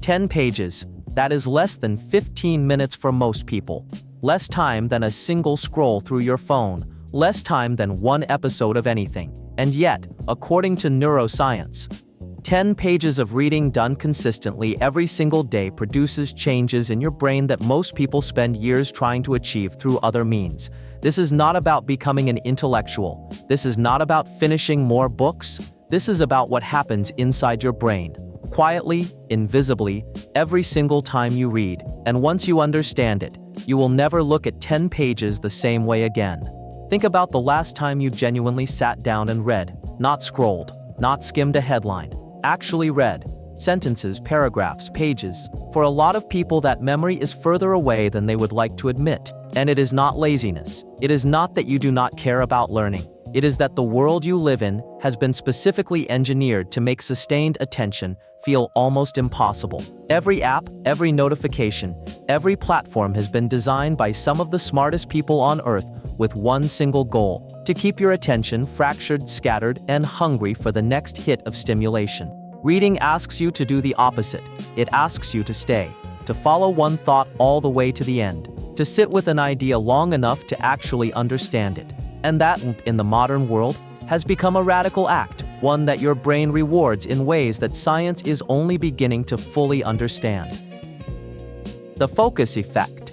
10 pages, that is less than 15 minutes for most people. Less time than a single scroll through your phone, less time than one episode of anything. And yet, according to neuroscience, 10 pages of reading done consistently every single day produces changes in your brain that most people spend years trying to achieve through other means. This is not about becoming an intellectual. This is not about finishing more books. This is about what happens inside your brain, quietly, invisibly, every single time you read. And once you understand it, you will never look at 10 pages the same way again. Think about the last time you genuinely sat down and read, not scrolled, not skimmed a headline. Actually read. Sentences, paragraphs, pages. For a lot of people, that memory is further away than they would like to admit. And it is not laziness. It is not that you do not care about learning. It is that the world you live in has been specifically engineered to make sustained attention feel almost impossible. Every app, every notification, every platform has been designed by some of the smartest people on earth with one single goal: to keep your attention fractured, scattered, and hungry for the next hit of stimulation. Reading asks you to do the opposite. It asks you to stay, to follow one thought all the way to the end, to sit with an idea long enough to actually understand it. And that, in the modern world, has become a radical act, one that your brain rewards in ways that science is only beginning to fully understand. The focus effect.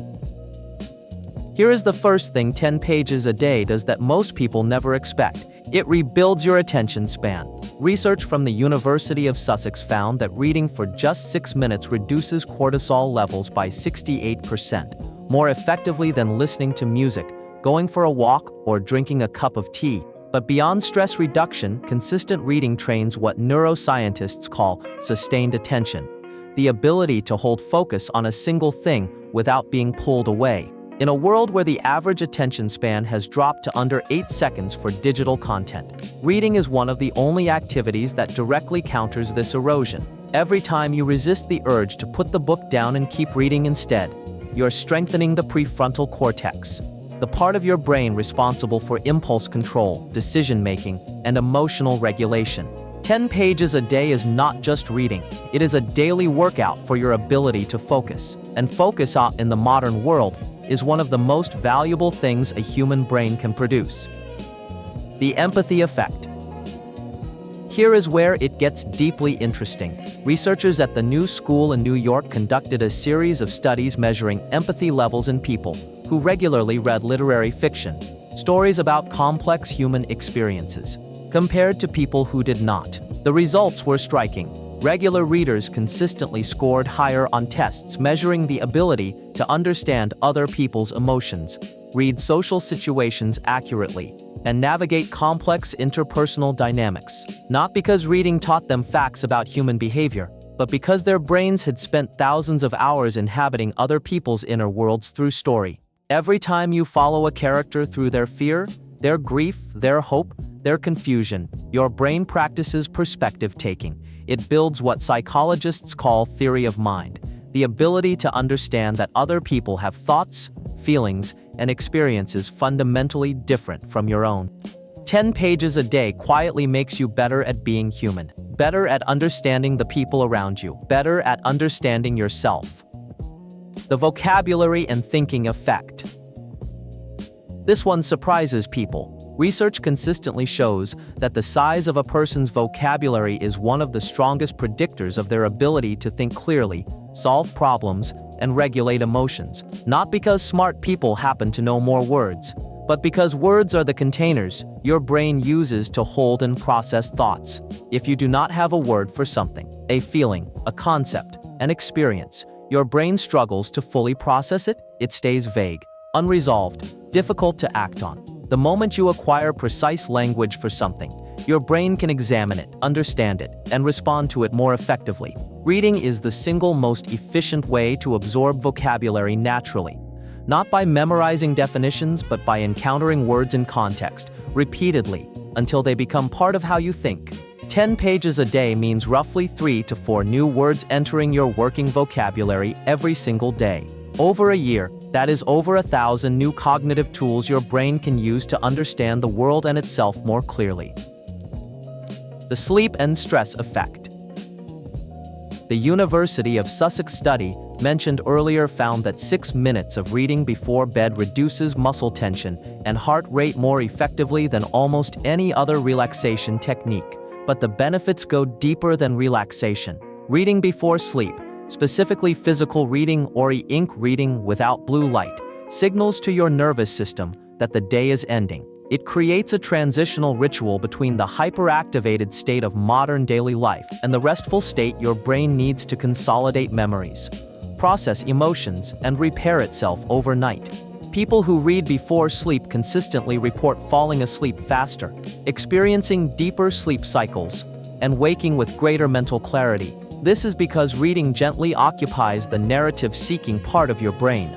Here is the first thing 10 pages a day does that most people never expect. It rebuilds your attention span. Research from the University of Sussex found that reading for just 6 minutes reduces cortisol levels by 68%, more effectively than listening to music, going for a walk, or drinking a cup of tea. But beyond stress reduction, consistent reading trains what neuroscientists call sustained attention, the ability to hold focus on a single thing without being pulled away. In a world where the average attention span has dropped to under 8 seconds for digital content, reading is one of the only activities that directly counters this erosion. Every time you resist the urge to put the book down and keep reading instead, you're strengthening the prefrontal cortex, the part of your brain responsible for impulse control, decision-making, and emotional regulation. 10 pages a day is not just reading, it is a daily workout for your ability to focus. And focus in the modern world is one of the most valuable things a human brain can produce. The empathy effect. Here is where it gets deeply interesting. Researchers at the New School in New York conducted a series of studies measuring empathy levels in people who regularly read literary fiction, stories about complex human experiences, compared to people who did not. The results were striking. Regular readers consistently scored higher on tests measuring the ability to understand other people's emotions, read social situations accurately, and navigate complex interpersonal dynamics, not because reading taught them facts about human behavior, but because their brains had spent thousands of hours inhabiting other people's inner worlds through story. Every time you follow a character through their fear, their grief, their hope, their confusion, your brain practices perspective taking. It builds what psychologists call theory of mind, the ability to understand that other people have thoughts, feelings, and experiences fundamentally different from your own. 10 pages a day quietly makes you better at being human, better at understanding the people around you, better at understanding yourself. The vocabulary and thinking effect. This one surprises people. Research consistently shows that the size of a person's vocabulary is one of the strongest predictors of their ability to think clearly, solve problems, and regulate emotions. Not because smart people happen to know more words, but because words are the containers your brain uses to hold and process thoughts. If you do not have a word for something, a feeling, a concept, an experience, your brain struggles to fully process it. It stays vague, unresolved, difficult to act on. The moment you acquire precise language for something, your brain can examine it, understand it, and respond to it more effectively. Reading is the single most efficient way to absorb vocabulary naturally, not by memorizing definitions, but by encountering words in context, repeatedly, until they become part of how you think. 10 pages a day means roughly 3 to 4 new words entering your working vocabulary every single day. Over a year, that is over 1,000 new cognitive tools your brain can use to understand the world and itself more clearly. The sleep and stress effect. The University of Sussex study, mentioned earlier, found that 6 minutes of reading before bed reduces muscle tension and heart rate more effectively than almost any other relaxation technique. But the benefits go deeper than relaxation. Reading before sleep, specifically physical reading or e-ink reading without blue light, signals to your nervous system that the day is ending. It creates a transitional ritual between the hyperactivated state of modern daily life and the restful state your brain needs to consolidate memories, process emotions, and repair itself overnight. People who read before sleep consistently report falling asleep faster, experiencing deeper sleep cycles, and waking with greater mental clarity. This is because reading gently occupies the narrative-seeking part of your brain,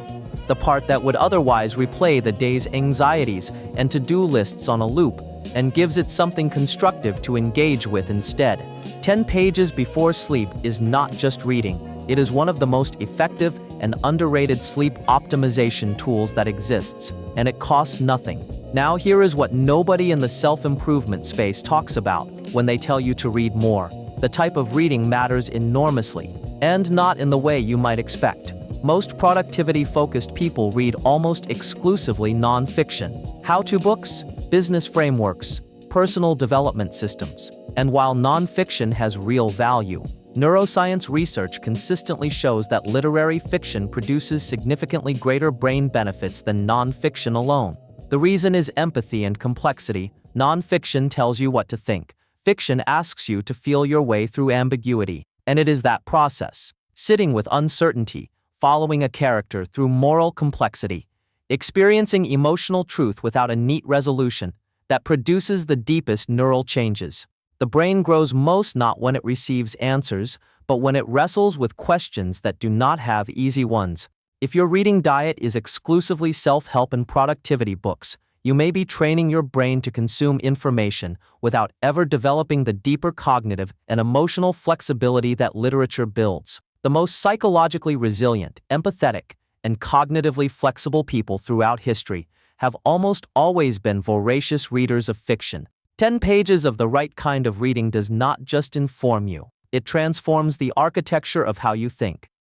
the part that would otherwise replay the day's anxieties and to-do lists on a loop, and gives it something constructive to engage with instead. 10 pages before sleep is not just reading. It is one of the most effective and underrated sleep optimization tools that exists, and it costs nothing. Now here is what nobody in the self-improvement space talks about when they tell you to read more. The type of reading matters enormously, and not in the way you might expect. Most productivity-focused people read almost exclusively non-fiction, how-to books, business frameworks, personal development systems. And while non-fiction has real value, neuroscience research consistently shows that literary fiction produces significantly greater brain benefits than non-fiction alone. The reason is empathy and complexity. Non-fiction tells you what to think. Fiction asks you to feel your way through ambiguity, and it is that process, sitting with uncertainty, following a character through moral complexity, experiencing emotional truth without a neat resolution, that produces the deepest neural changes. The brain grows most not when it receives answers, but when it wrestles with questions that do not have easy ones. If your reading diet is exclusively self-help and productivity books, you may be training your brain to consume information without ever developing the deeper cognitive and emotional flexibility that literature builds. The most psychologically resilient, empathetic, and cognitively flexible people throughout history have almost always been voracious readers of fiction. 10 pages of the right kind of reading does not just inform you, it transforms the architecture of how you think.